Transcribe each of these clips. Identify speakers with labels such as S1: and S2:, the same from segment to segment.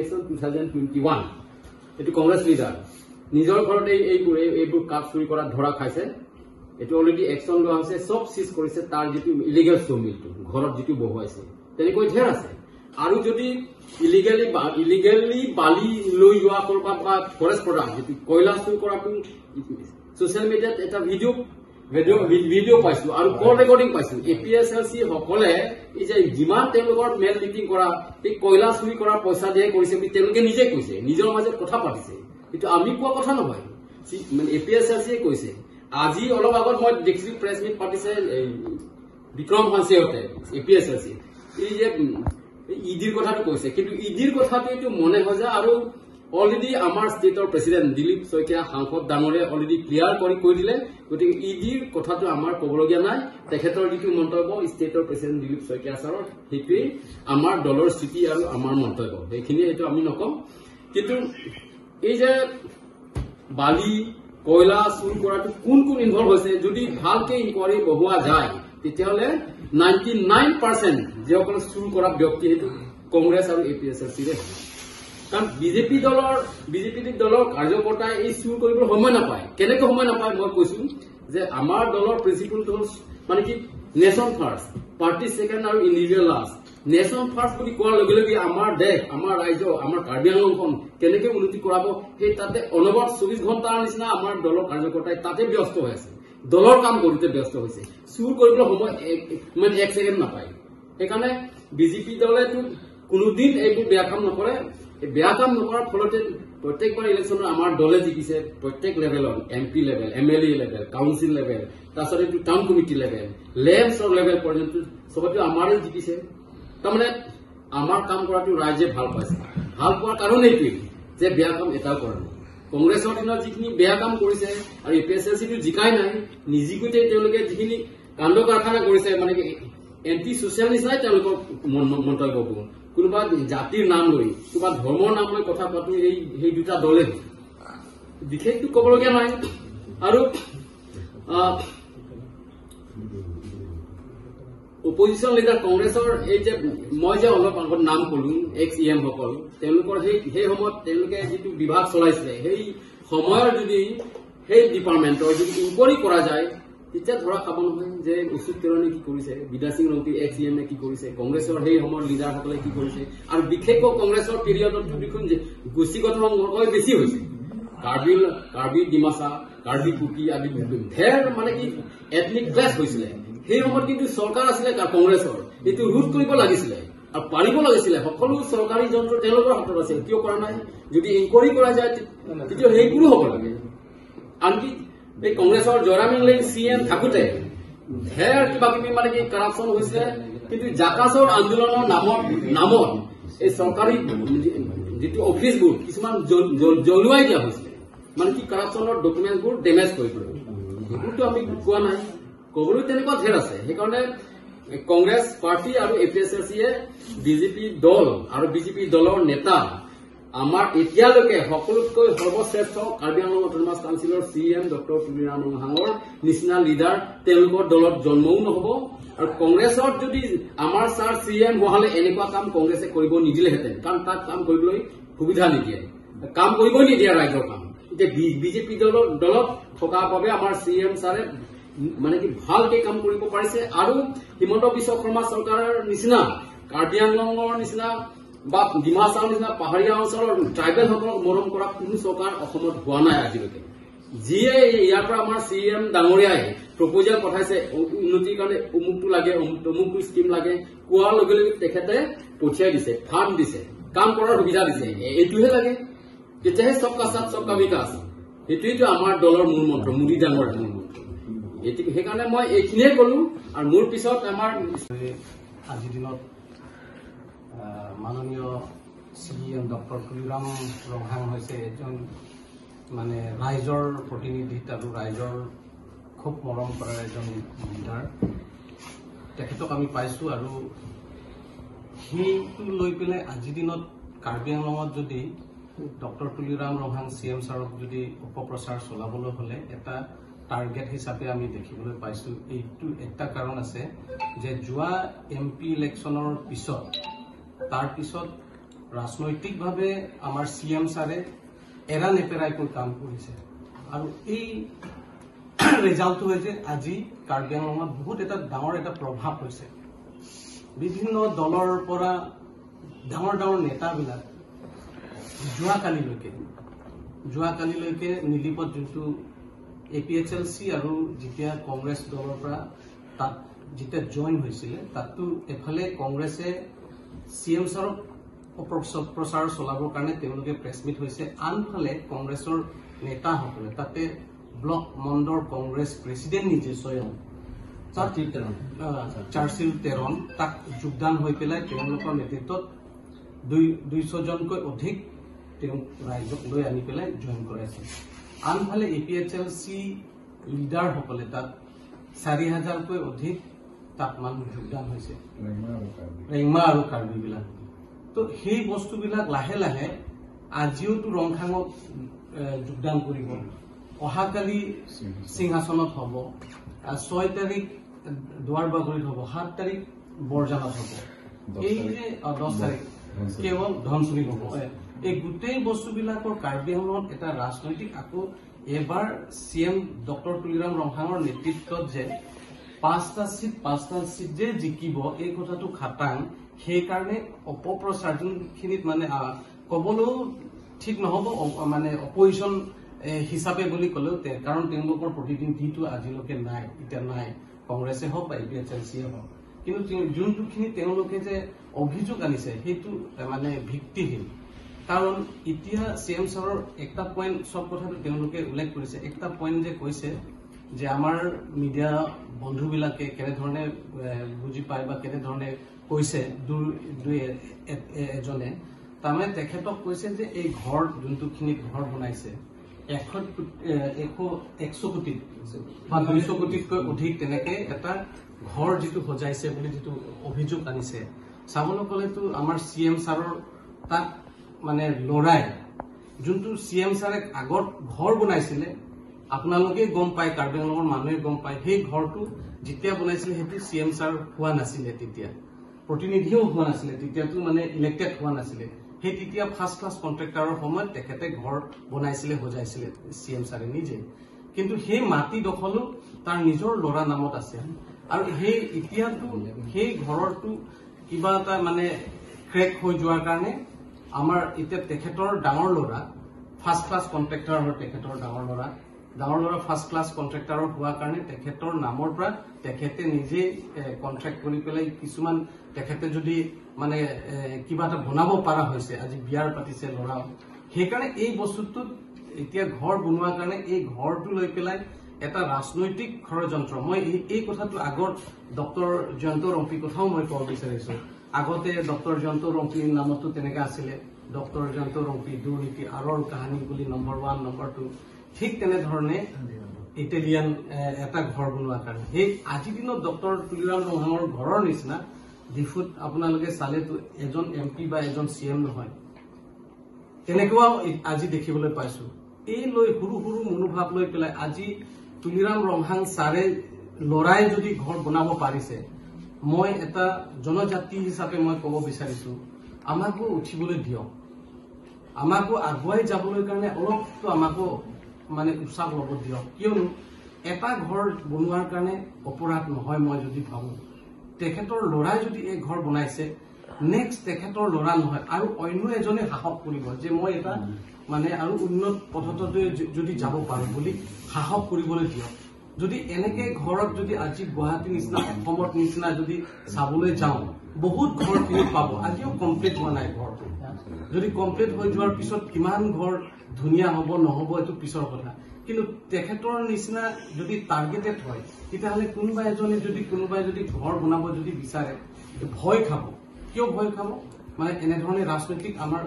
S1: election 2021 এটো Congress leader নিজৰ ঘৰতে এইবোৰ কাপ চুৰি কৰা ধৰা খাইছে এটো অলৰেডি একশন লোৱা হৈছে সব সিজ কৰিছে তাৰ যেটো ইলিগেল চমিলটো ঘৰত যেটো বহুৱাইছে তেনেকৈ ঢেৰ আছে আৰু যদি ইলিগেলি বালি লৈ যোৱা কৰবা বা ফৰেষ্ট প্ৰডাক্ট যেটো কয়লা চুৰি কৰাটো সোশ্যাল মিডিয়াত এটা ভিডিও পাইছো আৰু কল ৰেকৰ্ডিং পাইছো এপিএসএলসি সকলে এই যে যিমান তেওঁলোকৰ মেল মিটিং কৰা এই কয়লা চুৰি কৰা পইচা দিয়ে কৰিছে বুলি তেওঁলোকে নিজে কৈছে নিজৰ মাজত কথা পাতিছে কিন্তু আমি কোৱা কথা নহয় মানে এপিএসএলসি কৈছে আজি অলপ আগত মই দেখিছো প্ৰেছ মিট পাতিছে বিক্ৰম হানসেহতে এপিএসএলসি এই যে ইডিৰ কথাটো কৈছে কিন্তু ইডিৰ কথাটো এইটো মনে হজা আৰু অলৰেডি আমাৰ ষ্টেটৰ প্ৰেসিডেন্ট দিলীপ শইকীয়া সাংসদ ডাঙৰে অলৰেডি ক্লিয়াৰ কৰি কৈ দিলে গতিকে ইডিৰ কথাটো আমাৰ কবলগীয়া নাই তেখেতৰ যিটো মন্তব্য ষ্টেটৰ প্ৰেসিডেন্ট দিলীপ শইকীয়া ছাৰৰ সেইটোৱেই আমাৰ দলৰ স্থিতি আৰু আমাৰ মন্তব্য সেইখিনি এইটো আমি নকম কিন্তু এই যে বালি কয়লা চুৰ কৰাটো কোন ইনভলভ হৈছে যদি ভালকে ইনকোয়াৰি বহোৱা যায় তেতিয়াহলে 99% যেসকল চুৰ কৰা ব্যক্তি হেতু কংগ্ৰেছ আৰু এপিএসএলসিৰে কাৰণ বিজেপি দলৰ কাৰ্যকৰ্তাই এই চুৰ কৰিবলৈ সময় নাপায় কেনেকৈ সময় নাপায় মই কৈছো যে আমাৰ দলৰ প্ৰিন্সিপাল হ'ল মানে কি নেশ্যন ফাৰ্ষ্ট পাৰ্টি সেকেন্ড আৰু ইণ্ডিভিজুৱেল লাষ্ট নেশ্যন ফাৰ্ষ্ট বুলি কোৱাৰ লগে লগে আমাৰ দেশ আমাৰ ৰাজ্য আমাৰ কাৰ্বি আংলংখন কেনেকৈ উন্নতি কৰাব সেই তাতে অনবৰত 24 ঘণ্টাৰ নিচিনা আমাৰ দলৰ কাৰ্যকৰ্তাই তাতে ব্যস্ত হৈ আছে দলৰ কাম কৰোঁতে ব্যস্ত হৈছে চুৰ কৰিবলৈ সময় মানে 1 ছেকেণ্ড নাপায় সেইকাৰণে বিজেপি দলেতো কোনোদিন এইবোৰ বেয়া কাম নকৰে বেয়া কাম নকৰাৰ ফলতে প্ৰত্যেকবাৰ ইলেকশ্যনত আমাৰ দলে জিকিছে প্ৰত্যেক লেভেলত MP level MLA level council level তাৰপিছত এইটো টাউন কমিটি লেভেল লেম্পছৰ লেভেল পৰ্যন্ত সবতে আমাৰে জিকিছে তাৰমানে আমাৰ কাম কৰাটো ৰাইজে ভাল পাইছে ভাল পোৱাৰ কাৰণ এইটোৱেই যে বেয়া কাম এটাও কৰা নাই কংগ্ৰেছৰ দিনত যিখিনি বেয়া কাম কৰিছে আৰু এপিএসএলসিটো জিকাই নাই নিজিকৈতে তেওঁলোকে যিখিনি কাণ্ড কাৰখানা কৰিছে মানে এন্টি সোশ্যাল নিচিনাই তেওঁলোকৰ মন্তব্যবোৰ কোনোবা জাতিৰ নাম লৈ কোনোবা ধৰ্মৰ নাম লৈ কথা পাতো এই দুটা দলে বিশেষটো কবলগীয়া নাই আৰু অপজিশন লিডাৰ কংগ্ৰেছৰ এই যে মই যে অলপ আগত নাম কলো এক্স ইএম সকল তেওঁলোকৰ সেই সময়ত তেওঁলোকে যিটো বিভাগ চলাইছিলে সেই সময়ৰ যদি সেই ডিপাৰ্টমেণ্টৰ যদি ইনকোয়াৰি কৰা যায় তেতিয়া ধৰা খাব নহয় যে উচিত কেৰণে কি কৰিছে বিদ্যা সিং ৰংটি এক্স ইএমে কি কৰিছে কংগ্ৰেছৰ সেই সময়ৰ লিডাৰসকলে কি কৰিছে আৰু বিশেষকৈ কংগ্ৰেছৰ পিৰিয়ডত দেখোন যে গোষ্ঠীগত সংঘৰ্ষ বেছি হৈছে কাৰ্বি ডিমাচা কাৰ্বি কুকি আদি ঢেৰ মানে কি এথনিক ক্লেশ হৈছিলে সেই সময়ত কিন্তু চৰকাৰ আছিলে কংগ্ৰেছৰ এইটো ৰোধ কৰিব লাগিছিলে আৰু পাৰিব লাগিছিলে সকলো চৰকাৰী যন্ত্ৰ তেওঁলোকৰ হাতত আছিল কিয় কৰা নাই যদি ইনকোয়াৰি কৰা যায় তেতিয়া সেইবোৰো হ'ব লাগে আনকি এই কংগ্ৰেছৰ জয়ৰাম ইংলেণ্ড সিএম থাকোতে ঢেৰ কিবা কিবি মানে কি কাৰাপশ্যন হৈছিলে কিন্তু জাকাছৰ আন্দোলনৰ নামত এই চৰকাৰী যিটো অফিচবোৰ কিছুমান জ্বলোৱাই দিয়া হৈছিলে মানে কি কাৰাপশ্যনৰ ডকুমেণ্টবোৰ ডেমেজ কৰি পেলায় সেইবোৰতো আমি কোৱা নাই কবলৈ তেনেকুৱা ঢেৰ আছে সেইকাৰণে কংগ্ৰেছ পাৰ্টি আৰু এপিএসএলসিয়ে বিজেপি দল আৰু বিজেপি দলৰ নেতা আমাৰ এতিয়ালৈকে সকলোতকৈ সৰ্বশ্ৰেষ্ঠ কাৰ্বি আংলং অট'নমাছ কাউন্সিলৰ সিএম ডক্টৰ তুলিৰাম ৰংহাঙৰ নিচিনা লিডাৰ তেওঁলোকৰ দলত জন্মও নহব আৰু কংগ্ৰেছত যদি আমাৰ ছাৰ সিএম হোৱালে এনেকুৱা কাম কংগ্ৰেছে কৰিব নিদিলেহেঁতেন কাৰণ তাক কাম কৰিবলৈ সুবিধা নিদিয়ে কাম কৰিবই নিদিয়ে ৰাইজৰ কাম এতিয়া বিজেপি দলত থকাৰ বাবে আমাৰ সিএম ছাৰে মানে কি ভালকে কাম কৰিব পাৰিছে আৰু হিমন্ত বিশ্ব শৰ্মা চৰকাৰৰ নিচিনা কাৰ্বি আংলঙৰ নিচিনা বা ডিমাচাৰ নিচিনা পাহাৰীয়া অঞ্চলৰ ট্ৰাইবেল সকলক মৰম কৰা কোনো চৰকাৰ অসমত হোৱা নাই আজিলৈকে যিয়ে ইয়াৰ পৰা আমাৰ সিএম ডাঙৰীয়াই প্ৰপ'জেল পঠাইছে উন্নতিৰ কাৰণে অমুকটো লাগে অমুকটো স্কিম লাগে কোৱাৰ লগে লগে তেখেতে পঠিয়াই দিছে ফাণ্ড দিছে কাম কৰাৰ সুবিধা দিছে এইটোহে লাগে তেতিয়াহে সবকা সাথ সবকা বিকাশ সেইটোৱেইটো আমাৰ দলৰ মূল মন্ত্ৰ মোদী ডাঙৰ মূল মন্ত্ৰ সেইকাৰণে মই এইখিনিয়ে কলো আৰু মোৰ পিছত আমাৰ
S2: আজিৰ দিনত মাননীয় সিএম ডক্টৰ তুলিৰাম ৰংহাং হৈছে এজন মানে ৰাইজৰ প্ৰতিনিধিত্ব আৰু ৰাইজৰ খুব মৰম কৰাৰ এজন লিডাৰ তেখেতক আমি পাইছো আৰু সেইটো লৈ পেলাই আজিৰ দিনত কাৰ্বি আংলঙত যদি ডক্টৰ তুলিৰাম ৰংহাং সিএম ছাৰক যদি অপপ্ৰচাৰ চলাবলৈ হলে এটা টাৰ্গেট হিচাপে আমি দেখিবলৈ পাইছো এইটো একটা কাৰণ আছে যে যোৱা এমপি ইলেকশ্যনৰ পিছত তাৰ পিছত ৰাজনৈতিকভাৱে আমাৰ CM ছাৰে এৰা নেপেৰাকৈ কাম কৰিছে আৰু এই ৰিজাল্টটো হৈছে আজি কাৰ্বি আংলঙত বহুত এটা ডাঙৰ এটা প্ৰভাৱ হৈছে বিভিন্ন দলৰ পৰা ডাঙৰ ডাঙৰ নেতাবিলাক যোৱাকালিলৈকে নীলিপত যোনটো APHLC আৰু যেতিয়া কংগ্ৰেছ দলৰ পৰা তাত যেতিয়া জইন হৈছিলে তাতো এফালে কংগ্ৰেছে CM ছাৰক অপপ্ৰচাৰ চলাবৰ কাৰণে তেওঁলোকে প্ৰেছ মিট হৈছে আনফালে কংগ্ৰেছৰ নেতাসকলে তাতে ব্লক মণ্ডৰ কংগ্ৰেছ প্ৰেছিডেণ্ট নিজে স্বয়ং চাৰ্চিল তেৰণ তাক যোগদান হৈ পেলাই তেওঁলোকৰ নেতৃত্বত 200 জনকৈ অধিক তেওঁ ৰাইজক লৈ আনি পেলাই জইন কৰাইছে আনফালে APHLC লিডাৰসকলে তাত 4000কৈ অধিক তাত মানুহ যোগদান হৈছে ৰেংমা আৰু কাৰ্বিবিলাক তো সেই বস্তুবিলাক লাহে লাহে আজিওতো ৰংখাঙত যোগদান কৰিব অহাকালি সিংহাসনত হ'ব 6 তাৰিখ দুৱাৰবাগৰিত হ'ব 7 তাৰিখ বৰজানত হ'ব এই যে 10 তাৰিখ কেৱল ধনচুৰি হ'ব এই গোটেই বস্তুবিলাকৰ কাৰ্বি আংলঙত এটা ৰাজনৈতিক আকৌ এবাৰ CM ডক্টৰ তুলিৰাম ৰংখাঙৰ নেতৃত্বত যে 5টা চিট যে জিকিব এই কথাটো খাটাং সেইকাৰণে অপপ্ৰচাৰ যোনখিনিত মানে ক'বলৈও ঠিক নহ'ব মানে অপজিশ্যন হিচাপে বুলি ক'লেও কাৰণ তেওঁলোকৰ প্ৰতিনিধিটো আজিলৈকে নাই এতিয়া নাই কংগ্ৰেছে হওক বা APHLC হওক কিন্তু যোনটোখিনি তেওঁলোকে যে অভিযোগ আনিছে সেইটো মানে ভিত্তিহীন কাৰণ এতিয়া CM ছাৰৰ একটা পইণ্ট সব কথাটো তেওঁলোকে উল্লেখ কৰিছে একটা পইণ্ট যে কৈছে যে আমাৰ মিডিয়া বন্ধুবিলাকে কেনেধৰণে বুজি পায় বা কেনেধৰণে কৈছে দুই এজনে তাৰমানে তেখেতক কৈছে যে এই ঘৰ যোনটোখিনি ঘৰ বনাইছে 100 কোটি বা 200 কোটিতকৈ অধিক তেনেকে এটা ঘৰ যিটো সজাইছে বুলি যিটো অভিযোগ আনিছে চাবলৈ গ'লেতো আমাৰ CM ছাৰৰ তাক মানে লৰাই যোনটো CM ছাৰে আগত ঘৰ বনাইছিলে আপোনালোকে গম পায় কাৰ্বি আংলঙৰ মানুহে গম পায় সেই ঘৰটো যেতিয়া বনাইছিলে সেইটো CM ছাৰ হোৱা নাছিলে তেতিয়া প্ৰতিনিধিও হোৱা নাছিলে তেতিয়াতো মানে ইলেক্টেড হোৱা নাছিলে সেই তেতিয়া ফাৰ্ষ্ট ক্লাছ কন্ট্ৰেক্টৰৰ সময়ত তেখেতে ঘৰ বনাইছিলে সজাইছিলে CM ছাৰে নিজে কিন্তু সেই মাটি দখলো তাৰ নিজৰ লৰা নামত আছে আৰু সেই এতিয়াতো সেই ঘৰটো কিবা এটা মানে ক্ৰেক হৈ যোৱাৰ কাৰণে আমাৰ এতিয়া তেখেতৰ ডাঙৰ লৰা ফাৰ্ষ্ট ক্লাছ কন্ট্ৰেক্টৰ হয় তেখেতৰ ডাঙৰ লৰা ফাৰ্ষ্ট ক্লাছ কন্ট্ৰেক্টৰ হোৱাৰ কাৰণে তেখেতৰ নামৰ পৰা তেখেতে নিজে কন্ট্ৰেক্ট কৰি পেলাই কিছুমান তেখেতে যদি মানে কিবা এটা বনাব পৰা হৈছে আজি বিয়াৰ পাতিছে লৰা সেইকাৰণে এই বস্তুটো এতিয়া ঘৰ বনোৱাৰ কাৰণে এই ঘৰটো লৈ পেলাই এটা ৰাজনৈতিক ষড়যন্ত্ৰ মই এই কথাটো আগত ডক্টৰ জয়ন্ত ৰম্পি কথাও মই ক'ব বিচাৰিছো আগতে ডক্টৰ জয়ন্ত ৰম্পিৰ নামতো তেনেকে আছিলে ডক্টৰ জয়ন্ত ৰম্পি দুৰ্নীতি আৰৰ কাহিনী বুলি নম্বৰ 1 নম্বৰ 2 ঠিক তেনেধৰণে ইটালিয়ান এটা ঘৰ বনোৱাৰ কাৰণে সেই আজিৰ দিনত ডক্টৰ তুলিৰাম ৰংখাঙৰ ঘৰৰ নিচিনা ডিফুট আপোনালোকে চালেতো এজন MP বা এজন CM নহয় তেনেকুৱাও আজি দেখিবলৈ পাইছো এই লৈ সৰু সৰু মনোভাৱ লৈ পেলাই আজি তুলিৰাম ৰংখাং ছাৰে লৰাই যদি ঘৰ বনাব পাৰিছে মই এটা জনজাতি হিচাপে মই ক'ব বিচাৰিছো আমাকো উঠিবলৈ দিয়ক আমাকো আগুৱাই যাবলৈ কাৰণে অলপতো আমাকো মানে উৎসাহ ল'ব দিয়ক কিয়নো এটা ঘৰ বনোৱাৰ কাৰণে অপৰাধ নহয় মই যদি ভাবো তেখেতৰ লৰাই যদি এই ঘৰ বনাইছে নেক্সট তেখেতৰ লৰা নহয় আৰু অন্য এজনে সাহস কৰিব যে মই এটা মানে আৰু উন্নত পথতলৈ যদি যাব পাৰো বুলি সাহস কৰিবলৈ দিয়ক যদি এনেকে ঘৰত যদি আজি গুৱাহাটী নিচিনা অসমৰ নিচিনা যদি চাবলৈ যাওঁ বহুত ঘৰ কিনি পাব আজিও কমপ্লিট হোৱা নাই ঘৰটো যদি কমপ্লিট হৈ যোৱাৰ পিছত কিমান ঘৰ ধুনীয়া হ'ব নহ'ব এইটো পিছৰ কথা কিন্তু তেখেতৰ নিচিনা যদি টাৰ্গেটেড হয় তেতিয়াহ'লে কোনোবা যদি ঘৰ বনাব যদি বিচাৰে ভয় খাব কিয় ভয় খাব মানে এনেধৰণে ৰাজনৈতিক আমাৰ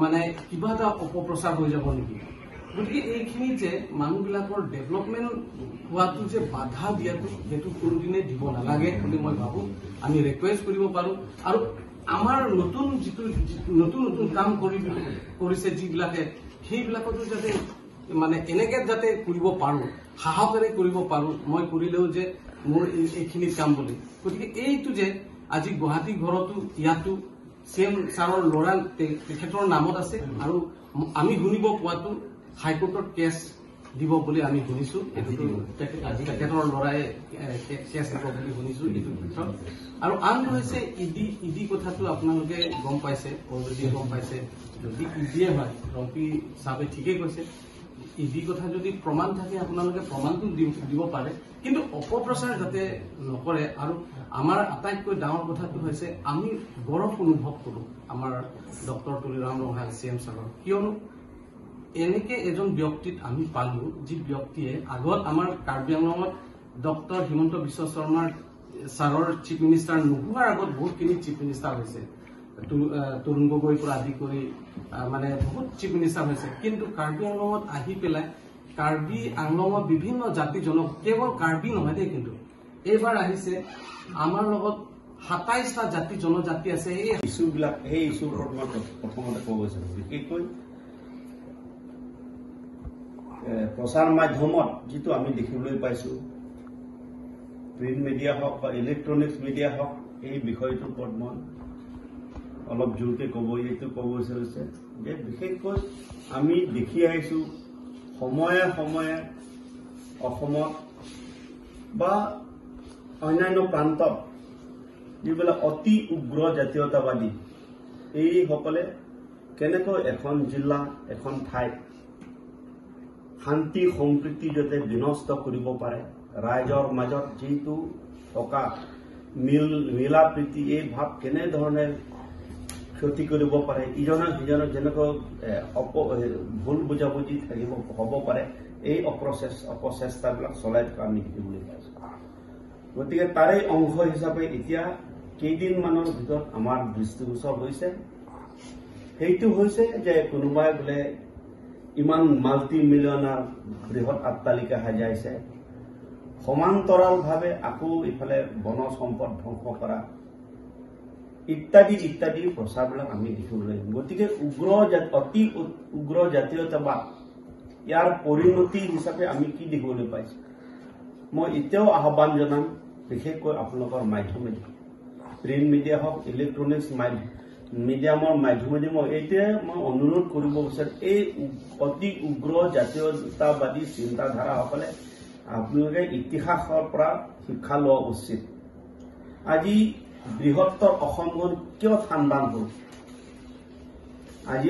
S2: মানে কিবা এটা অপপ্ৰচাৰ হৈ যাব নেকি গতিকে এইখিনি যে মানুহবিলাকৰ ডেভেলপমেণ্ট হোৱাটো যে বাধা দিয়াটো সেইটো কোনোদিনে দিব নালাগে বুলি মই ভাবো আমি ৰিকুৱেষ্ট কৰিব পাৰো আৰু আমাৰ নতুন যিটো নতুন কাম কৰিছে যিবিলাকে সেইবিলাকতো যাতে মানে এনেকে যাতে কৰিব পাৰো সাহসেৰে কৰিব পাৰো মই কৰিলেও যে মোৰ এইখিনি কাম বুলি গতিকে এইটো যে আজি গুৱাহাটী ঘৰতো ইয়াতো CM ছাৰৰ ল'ৰা তেখেতৰ নামত আছে আৰু আমি শুনিব পোৱাটো হাইকোৰ্টত কেছ দিব বুলি আমি শুনিছো তেখেতৰ ল'ৰাই কেছ দিব বুলি শুনিছো এইটো ক্ষেত্ৰত আৰু আনটো হৈছে ইডি কথাটো আপোনালোকে গম পাইছে অলৰেডি গম পাইছে যদি ইডিয়ে হয় ৰম্পি চাহাবে ঠিকেই কৈছে ইডি কথা যদি প্ৰমাণ থাকে আপোনালোকে প্ৰমাণটো দিব পাৰে কিন্তু অপপ্ৰচাৰ যাতে নকৰে আৰু আমাৰ আটাইতকৈ ডাঙৰ কথাটো হৈছে আমি গৌৰৱ অনুভৱ কৰো আমাৰ ডক্টৰ তুলিৰাম ৰঙাল CM ছাৰৰ কিয়নো এনেকে এজন ব্যক্তিক আমি পালো যি ব্যক্তিয়ে আগত আমাৰ কাৰ্বি আংলঙত ডক্টৰ হিমন্ত বিশ্ব শৰ্মাৰ ছাৰৰ চিফ মিনিষ্টাৰ নোহোৱাৰ আগত বহুতখিনি চিফ মিনিষ্টাৰ হৈছে তৰুণ গগৈৰ পৰা আদি কৰি মানে বহুত চিফ মিনিষ্টাৰ হৈছে কিন্তু কাৰ্বি আংলঙত আহি পেলাই কাৰ্বি আংলঙৰ বিভিন্ন জাতি কেৱল কাৰ্বি নহয় দেই কিন্তু এইবাৰ আহিছে আমাৰ লগত ২৭টা জাতি জনজাতি আছে এই
S3: ইছ্যুবিলাক সেই ইছ্যুৰ ওপৰত প্ৰথমতে ক'ব বিচাৰিছোঁ বিশেষকৈ প্ৰচাৰ মাধ্যমত যিটো আমি দেখিবলৈ পাইছো প্ৰিণ্ট মিডিয়া হওক বা ইলেক্ট্ৰনিক্স মিডিয়া হওক এই বিষয়টোৰ ওপৰত মই অলপ জোৰকৈ ক'ব বিচাৰিছে যে বিশেষকৈ আমি দেখি আহিছো সময়ে সময়ে অসমত বা অন্যান্য প্ৰান্তত যিবিলাক অতি উগ্ৰ জাতীয়তাবাদী এইসকলে কেনেকৈ এখন জিলা এখন ঠাইত শান্তি সম্প্ৰীতি যাতে বিনষ্ট কৰিব পাৰে ৰাইজৰ মাজত যিটো থকা মিলা প্ৰীতি এই ভাৱ কেনেধৰণে ক্ষতি কৰিব পাৰে ইজনে সিজনক যেনেকৈ ভুল বুজাবুজি হ'ব পাৰে এই অপচেষ্টাবিলাক চলাই থকা আমি দেখিবলৈ পাইছো গতিকে তাৰে অংশ হিচাপে এতিয়া কেইদিনমানৰ ভিতৰত আমাৰ দৃষ্টিগোচৰ হৈছে সেইটো হৈছে যে কোনোবাই বোলে ইমান মাল্টি মিলিয়নাৰ বৃহৎ অট্টালিকা সাজাইছে সমান্তৰালভাৱে আকৌ ইফালে বনজ সম্পদ ধ্বংস কৰা ইত্যাদি ইত্যাদি প্ৰচাৰবিলাক আমি দেখিবলৈ গতিকে অতি উগ্ৰ জাতীয়তাবাদ ইয়াৰ পৰিণতি হিচাপে আমি কি দেখিবলৈ পাইছো মই এতিয়াও আহ্বান জনাম বিশেষকৈ আপোনালোকৰ মাধ্যমেদি প্ৰিণ্ট মিডিয়া হওক ইলেক্ট্ৰনিক্স মিডিয়ামৰ মাধ্যমেদি মই এইটোৱে মই অনুৰোধ কৰিব বিচাৰো এই অতি উগ্ৰ জাতীয়তাবাদী চিন্তাধাৰাসকলে আপোনালোকে ইতিহাসৰ পৰা শিক্ষা লোৱা উচিত আজি বৃহত্তৰ অসমখন কিয় ঠাণ্ডা হ'ল আজি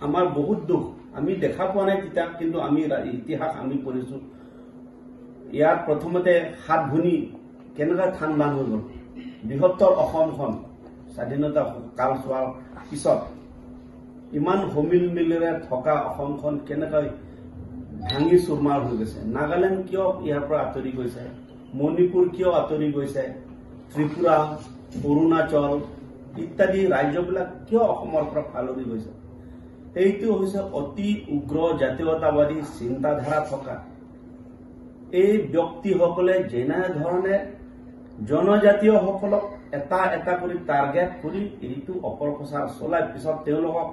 S3: আমাৰ বহুত দুখ আমি দেখা পোৱা নাই কিতাপ কিন্তু আমি ইতিহাস আমি পঢ়িছো ইয়াৰ প্ৰথমতে হাত ভুনি কেনেকৈ ঠাণ্ডা হৈ গ'ল বৃহত্তৰ অসমখন স্বাধীনতা কাল চোৱাৰ পিছত ইমান সমিল মিলেৰে থকা অসমখন কেনেকৈ ভাঙি চুৰমাৰ হৈ গৈছে নাগালেণ্ড কিয় ইয়াৰ পৰা আঁতৰি গৈছে মণিপুৰ কিয় আঁতৰি গৈছে ত্ৰিপুৰা অৰুণাচল ইত্যাদি ৰাজ্যবিলাক কিয় অসমৰ পৰা ফালৰি গৈছে এইটো হৈছে অতি উগ্ৰ জাতীয়তাবাদী চিন্তাধাৰা থকা এই ব্যক্তিসকলে যেনেধৰণে জনজাতীয়সকলক এটা এটা কৰি টাৰ্গেট কৰি এইটো অপপ্ৰচাৰ চলাই পিছত তেওঁলোকক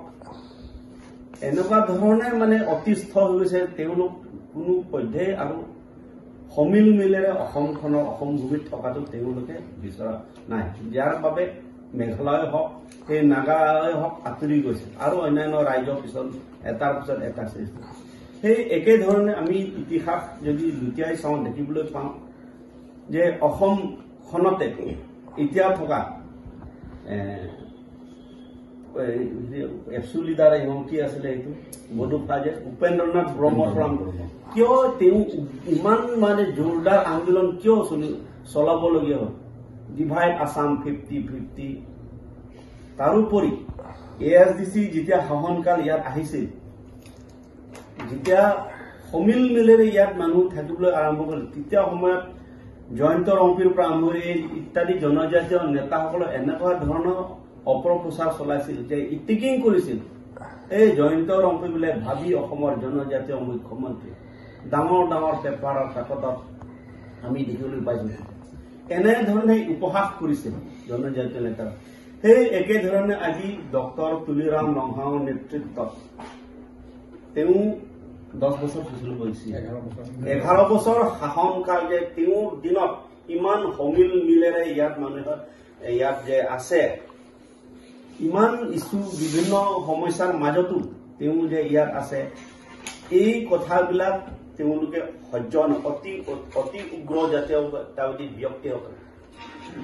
S3: এনেকুৱা ধৰণে মানে অতিষ্ঠ হৈ গৈছে তেওঁলোক কোনো পধ্যেই আৰু সমিল মিলেৰে অসম ভূমিত থকাটো তেওঁলোকে বিচৰা নাই যাৰ বাবে মেঘালয় হওক সেই নাগালয় হওক আঁতৰি গৈছে আৰু অন্যান্য ৰাজ্যৰ পিছত এটাৰ পিছত এটা সৃষ্টি সেই একেধৰণে আমি ইতিহাস যদি লুটিয়াই চাওঁ দেখিবলৈ পাওঁ যে অসমখনতে এতিয়া থকা এফচু লিডাৰ কি আছিলে এইটো বডোফা যে উপেন্দ্ৰনাথ ব্ৰহ্মপুৰাম কিয় তেওঁ ইমান মানে জোৰদাৰ আন্দোলন কিয় চলাবলগীয়া হ'ল ডিভাইড আছাম 50-50 তাৰোপৰি ASDC যেতিয়া শাসনকাল ইয়াত আহিছিল যেতিয়া সমিল মিলেৰে ইয়াত মানুহ থাকিবলৈ আৰম্ভ কৰিলে তেতিয়া সময়ত জয়ন্ত ৰম্পিৰ পৰা আৰম্ভ কৰি ইত্যাদি জনজাতীয় নেতাসকলে এনেকুৱা ধৰণৰ অপপ্ৰচাৰ চলাইছিল যে ইটিকিং কৰিছিল এই জয়ন্ত ৰম্পি বোলে ভাবি অসমৰ জনজাতীয় মুখ্যমন্ত্ৰী ডাঙৰ ডাঙৰ পেপাৰৰ কাকতত আমি দেখিবলৈ পাইছো এনেধৰণে উপহাস কৰিছিল জনজাতীয় নেতা সেই একেধৰণে আজি ডক্টৰ তুলিৰাম ৰংহাওৰ নেতৃত্বত তেওঁ 10 বছৰ শাসন কৰিছিল 11 বছৰ শাসনকাল যে তেওঁৰ দিনত ইমান সমিল মিলেৰে ইয়াত মানুহৰ ইয়াত যে আছে ইমান ইস্যু বিভিন্ন সমস্যাৰ মাজতো তেওঁ যে ইয়াত আছে এই কথাবিলাক তেওঁলোকে সহ্য অতি উগ্ৰ জাতীয় ব্যক্তি সকলে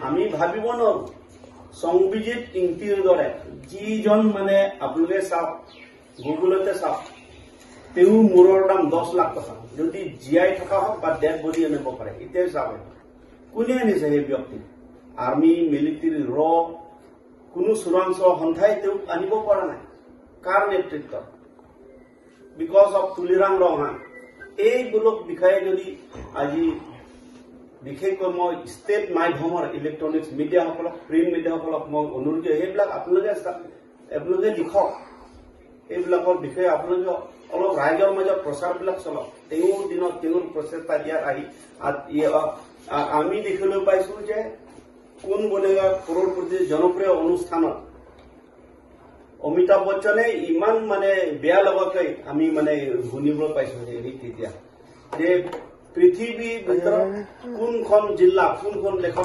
S3: আমি ভাবিব নোৱাৰো সংবিজিত ইংতিৰ দৰে যিজন মানে আপোনালোকে চাওক গুগলতে চাওক তেওঁ মূৰৰ দাম 10 লাখ টকা যদি জীয়াই থকা হওক বা ডেড বডি আনিব পাৰে এতিয়া চাব কোনে আনিছে সেই ব্যক্তি আৰ্মি মিলিটাৰী ৰ কোনো চোৰাংচোৱা সন্থাই তেওঁক আনিব পৰা নাই কাৰ নেতৃত্ব বিকজ অফ তুলিৰাম ৰহান এইগুলোক বিষয়ে যদি আজি বিশেষকৈ মই ষ্টেট মাধ্যমৰ ইলেক্ট্ৰনিক্স মিডিয়াসকলক প্ৰিণ্ট মিডিয়াসকলক মই অনুৰোধ সেইবিলাক আপোনালোকে লিখক এইবিলাকৰ বিষয়ে আপোনালোকে অলপ ৰাইজৰ মাজত প্ৰচাৰবিলাক চলক তেওঁৰ দিনত তেওঁৰ প্ৰচেষ্টা দিয়াত আহি আমি দেখিবলৈ পাইছো যে কোন বনেগা কৰোড়পতি জনপ্ৰিয় অনুষ্ঠানত অমিতাভ বচ্চনে ইমান মানে বেয়া লগাকৈ আমি মানে শুনিবলৈ পাইছো তেতিয়া যে পৃথিৱীৰ ভিতৰত কোনখন জিলা কোনখন দেশত